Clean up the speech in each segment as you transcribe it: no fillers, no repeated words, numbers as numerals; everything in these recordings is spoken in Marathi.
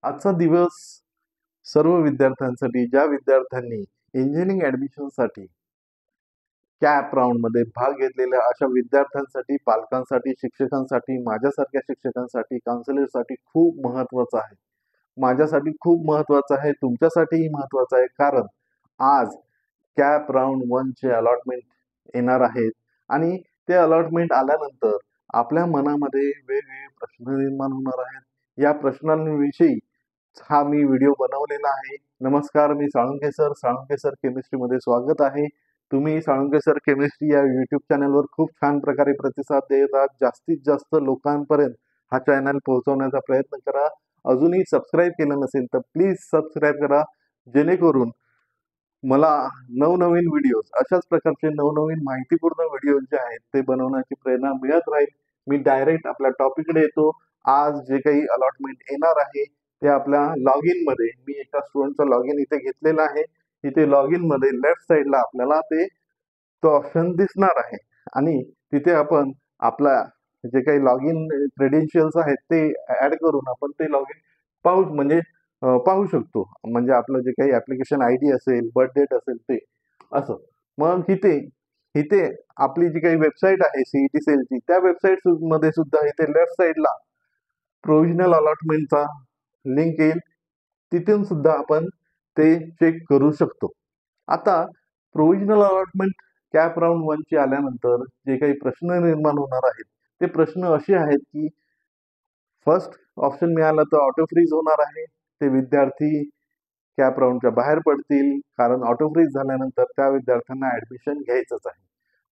आजचा दिवस सर्व विद्यार्थ्यांसाठी, ज्या विद्यार्थ्यांनी इंजिनिअरिंग ऍडमिशनसाठी कॅप राऊंडमध्ये भाग घेतलेल्या अशा विद्यार्थ्यांसाठी, पालकांसाठी, शिक्षकांसाठी, माझ्यासारख्या शिक्षकांसाठी, काउन्सिलरसाठी खूप महत्त्वाचं आहे. माझ्यासाठी खूप महत्त्वाचं आहे, तुमच्यासाठीही महत्त्वाचं आहे. कारण आज कॅप राऊंड 1 चे अलॉटमेंट येणार आहेत आणि ते अलॉटमेंट आल्यानंतर आपल्या मनामध्ये वेगवेगळे प्रश्न निर्माण होणार आहेत. या प्रश्नांविषयी हा मी व्हिडिओ बनवलेला आहे. नमस्कार, मी साळुंखे सर. साळुंखे सर केमिस्ट्रीमध्ये स्वागत आहे. तुम्ही साळुंखे सर केमिस्ट्री या YouTube चॅनलवर खूप छान प्रकारे प्रतिसाद देत आहात. जास्तीत जास्त लोकांपर्यंत हा चॅनल पोहोचवण्याचा प्रयत्न करा. अजूनही सबस्क्राईब केलं नसेल तर प्लीज सबस्क्राईब करा, जेणेकरून मला नवनवीन व्हिडिओज, अशाच प्रकारचे नवनवीन माहितीपूर्ण व्हिडिओज जे आहेत ते बनवण्याची प्रेरणा मिळत राहील. मी डायरेक्ट आपल्या टॉपिककडे येतो. आज जे काही अलॉटमेंट येणार आहे ते आपल्या लॉग इन मध्ये, मी एका स्टुडंटचा लॉग इन इथे घेतलेला आहे. इथे लॉग इन मध्ये लेफ्ट साईडला आपल्याला तो ऑप्शन दिसणार आहे आणि तिथे आपण आपला जे काही लॉग इन क्रेडेन्शियल्स आहेत ते ऍड करून आपण ते लॉग इन पाहू शकतो. म्हणजे आपलं जे काही ऍप्लिकेशन आयडी असेल, बर्थ डेट असेल ते असं. मग इथे इथे आपली जी काही वेबसाईट आहे सीईटी सेलची, त्या वेबसाईट मध्ये सुद्धा इथे लेफ्ट साईडला प्रोव्हिजनल अलॉटमेंटचा लिंक येईल. तिथून सुद्धा आपण ते चेक करू शकतो. आता प्रोव्हिजनल अलॉटमेंट कॅप राऊंड 1 ची आल्यानंतर जे काही प्रश्न निर्माण होणार आहेत ते प्रश्न असे आहेत की फर्स्ट ऑप्शन मिळालं तर ऑटो फ्रीज होणार आहे. ते विद्यार्थी कॅप राऊंडच्या बाहेर पडतील, कारण ऑटो फ्रीज झाल्यानंतर त्या विद्यार्थ्यांना ऍडमिशन घ्यायचंच आहे.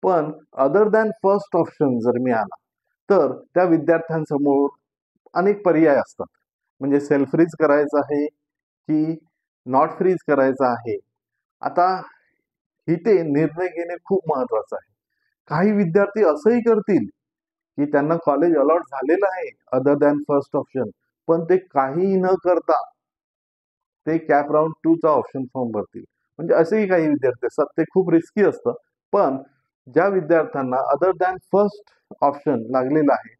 पण अदर दॅन फर्स्ट ऑप्शन जर मिळाला तर त्या विद्यार्थ्यांसमोर अनेक पर्याय असतात. म्हणजे सेल्फ फ्रीज करायचं आहे की नॉट फ्रीज करायचं आहे. आता इथे निर्णय घेणे खूप महत्वाचं आहे. काही विद्यार्थी असंही करतील की त्यांना कॉलेज अलॉट झालेलं आहे अदर दॅन फर्स्ट ऑप्शन, पण ते काही न करता ते कॅप राऊंड 2 चा ऑप्शन फॉर्म भरतील. म्हणजे असेही काही विद्यार्थी असतात. ते खूप रिस्की असतं. पण ज्या विद्यार्थ्यांना अदर दॅन फर्स्ट ऑप्शन लागलेलं आहे,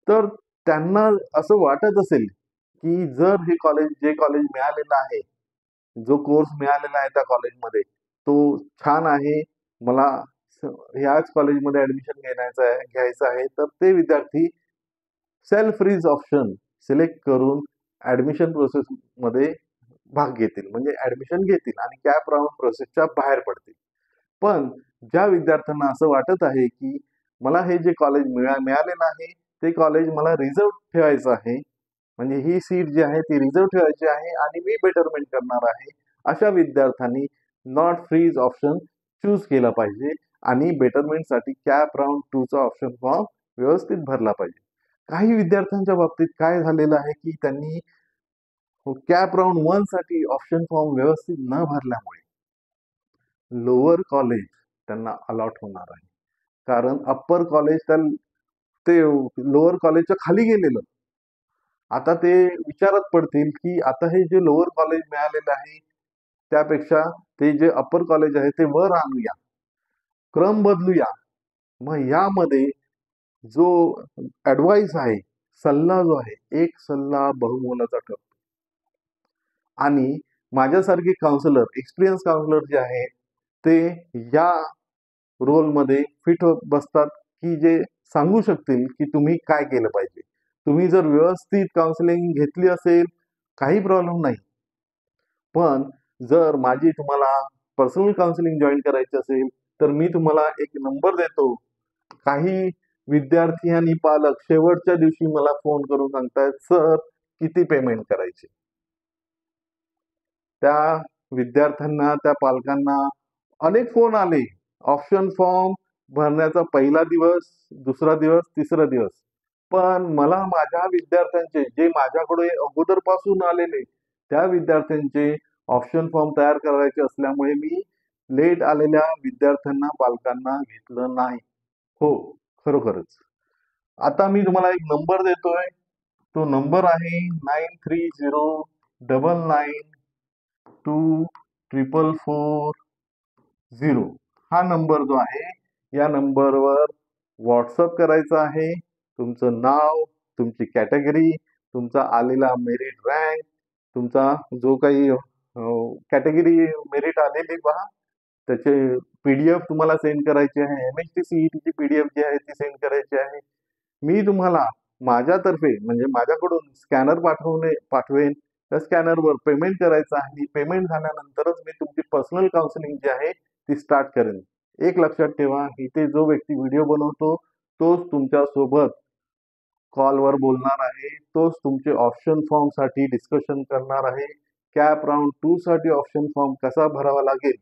तर त्यांना असं वाटत असेल की जर जे कॉलेज मिळालेलं आहे, जो कोर्स मिळालेला आहे त्या कॉलेजमध्ये तो छान आहे, मला ह्याच कॉलेजमध्ये ऍडमिशन घ्यायचं आहे, तर ते विद्यार्थी सेल्फ फ्रीज ऑप्शन सिलेक्ट करून ऍडमिशन प्रोसेस मध्ये भाग घेतील, म्हणजे ऍडमिशन घेतील आणि कॅप राऊंड प्रोसेसच्या बाहेर पडतील. पण ज्या विद्यार्थ्यांना असं वाटत आहे की मला हे जे कॉलेज मिळालेलं आहे ते कॉलेज मला रिझर्व ठेवायचं आहे, म्हणजे ही सीट जी आहे ती रिझर्व ठेवायची आहे आणि मी बेटरमेंट करणार आहे, अशा विद्यार्थ्यांनी नॉट फ्रीज ऑप्शन चूज केला पाहिजे आणि बेटरमेंटसाठी कॅप राऊंड 2 चा ऑप्शन फॉर्म व्यवस्थित भरला पाहिजे. काही विद्यार्थ्यांच्या बाबतीत काय झालेलं आहे की त्यांनी कॅप राऊंड 1 साठी ऑप्शन फॉर्म व्यवस्थित न भरल्यामुळे लोअर कॉलेज त्यांना अलॉट होणार आहे. कारण अप्पर कॉलेज ते लोअर कॉलेजच्या खाली गेलेलं. आता ते विचारात पडतील की आता हे जे लोअर कॉलेज मिळालेलं आहे त्यापेक्षा ते जे अप्पर कॉलेज आहे ते वर आणूया, क्रम बदलूया. मग यामध्ये जो ऍडवाइस आहे, सल्ला जो आहे, एक सल्ला बहुमोलाचा ठरतो. आणि माझ्यासारखे काउन्सिलर, एक्सपिरियन्स काउन्सिलर जे आहे ते या रोलमध्ये फिट बसतात की जे सांगू शकतील की तुम्ही काय केलं पाहिजे. तुम्ही जर व्यवस्थित काउन्सिलिंग घेतली असेल काही प्रॉब्लेम नाही. पण जर माझी तुम्हाला पर्सनल काउन्सिलिंग जॉईन करायची असेल तर मी तुम्हाला एक नंबर देतो. काही विद्यार्थी आणि पालक शेवटच्या दिवशी मला फोन करून सांगतायत, सर किती पेमेंट करायचे. त्या विद्यार्थ्यांना, त्या पालकांना अनेक फोन आले. ऑप्शन फॉर्म भरण्याचा पहिला दिवस, दुसरा दिवस, तिसरा दिवस. पण मला माझ्या विद्यार्थ्यांचे, जे माझ्याकडे अगोदरपासून आलेले त्या विद्यार्थ्यांचे ऑप्शन फॉर्म तयार करायचे असल्यामुळे मी लेट आलेल्या विद्यार्थ्यांना, पालकांना घेतलं नाही. हो, खरोखरच. आता मी तुम्हाला एक नंबर देतोय. तो नंबर आहे 9309992440. हा नंबर जो आहे या नंबरवर व्हॉट्सअप करायचा आहे. तुमचं नाव, तुमची कॅटेगरी, तुमचा आलेला मेरिट रँक, तुमचा जो काही कॅटेगरी मेरिट आलेली पहा, त्याचे PDF तुम्हाला सेंड करायचे आहे. MHT CET ची PDF जी आहे ती सेंड करायची आहे. मी तुम्हाला माझ्यातर्फे म्हणजे माझ्याकडून स्कॅनर पाठवेन. त्या स्कॅनरवर पेमेंट करायचं आहे. पेमेंट झाल्यानंतरच मी तुमची पर्सनल काउन्सिलिंग जी आहे ती स्टार्ट करेन. एक लक्षात ठेवा, इथे जो व्यक्ती व्हिडिओ बनवतो तोच तुमच्या सोबत कॉलवर बोलणार आहे, तोच तुमचे ऑप्शन फॉर्म साठी डिस्कशन करणार आहे. कॅप राउंड 2 साठी ऑप्शन फॉर्म कसा भरावा लागेल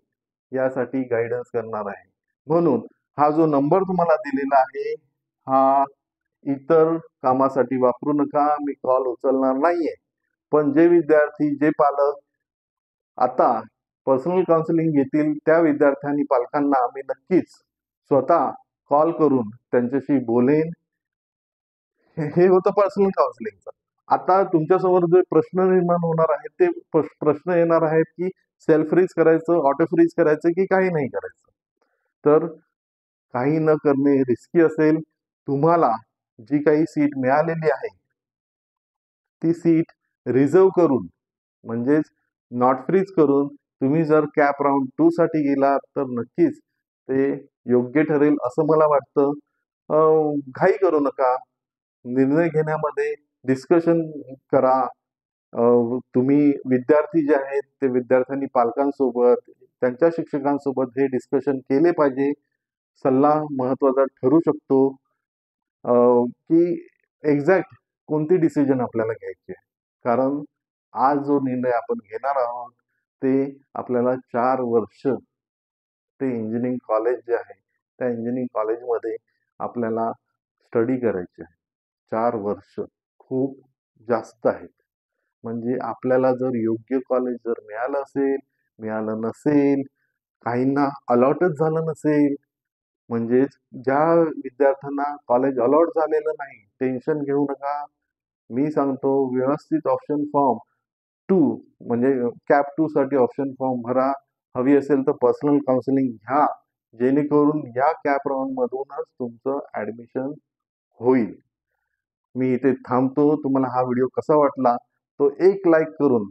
यासाठी गाईडन्स करणार आहे. म्हणून हा जो नंबर तुम्हाला दिलेला आहे, हा इतर कामासाठी वापरू नका. मी कॉल उचलणार नाहीये. पण जे विद्यार्थी, जे पालक आता पर्सनल काउन्सिलिंग घेतील, त्या विद्यार्थ्यांनी, पालकांना मी नक्कीच स्वतः कॉल करून त्यांच्याशी बोलेन. हे होतं पर्सनल काउन्सिलिंगचं. आता तुमच्यासमोर जे प्रश्न निर्माण होणार आहेत, ते प्रश्न येणार आहेत की सेल्फ फ्रीज करायचं, ऑटो फ्रीज करायचं की काही नाही करायचं. तर काही न करणे रिस्की असेल. तुम्हाला जी काही सीट मिळालेली आहे, ती सीट रिझर्व्ह करून म्हणजेच नॉट फ्रीज करून तुम्ही जर कॅप राउंड 2 साठी गेलात तर नक्कीच ते योग्य ठरेल असं मला वाटतं. घाई करू नका. निर्णय घेण्यामध्ये डिस्कशन करा. तुम्ही विद्यार्थी जे आहेत ते विद्यार्थ्यांनी पालकांसोबत, त्यांच्या शिक्षकांसोबत हे डिस्कशन केले पाहिजे. सल्ला महत्वाचा ठरू शकतो की एक्झॅक्ट कोणती डिसिजन आपल्याला घ्यायची आहे. कारण आज जो निर्णय आपण घेणार आहोत ते आपल्याला 4 वर्ष ते इंजिनिअरिंग कॉलेज जे आहे त्या इंजिनिअरिंग कॉलेजमध्ये आपल्याला स्टडी करायचे आहे. 4 वर्ष खूप जास्त आहेत. म्हणजे आपल्याला जर योग्य कॉलेज जर मिळालं असेल, मिळालं नसेल, काहींना अलॉटच झालं नसेल, म्हणजेच ज्या विद्यार्थ्यांना कॉलेज अलॉट झालेलं नाही, टेन्शन घेऊ नका. मी सांगतो व्यवस्थित ऑप्शन फॉर्म 2 म्हणजे कॅप 2 साठी ऑप्शन फॉर्म भरा. हवी असेल तर पर्सनल काउन्सिलिंग घ्या, जेणेकरून या कॅप राउंड मधूनच तुमचं ऍडमिशन होईल. मी इथे थांबतो. तुम्हाला हा व्हिडिओ कसा वाटला तो एक लाईक करून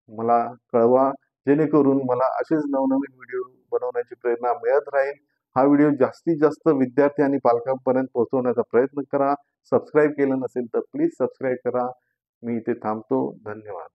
मला कळवा, जेणेकरून मला असेच नवनवीन व्हिडिओ बनवण्याची प्रेरणा मिळत राहील. हा व्हिडिओ जास्तीत जास्त विद्यार्थी आणि पालकांपर्यंत पोहोचवण्याचा प्रयत्न करा. सबस्क्राईब केलं नसेल तर प्लीज सबस्क्राईब करा. मी इथे थांबतो. धन्यवाद.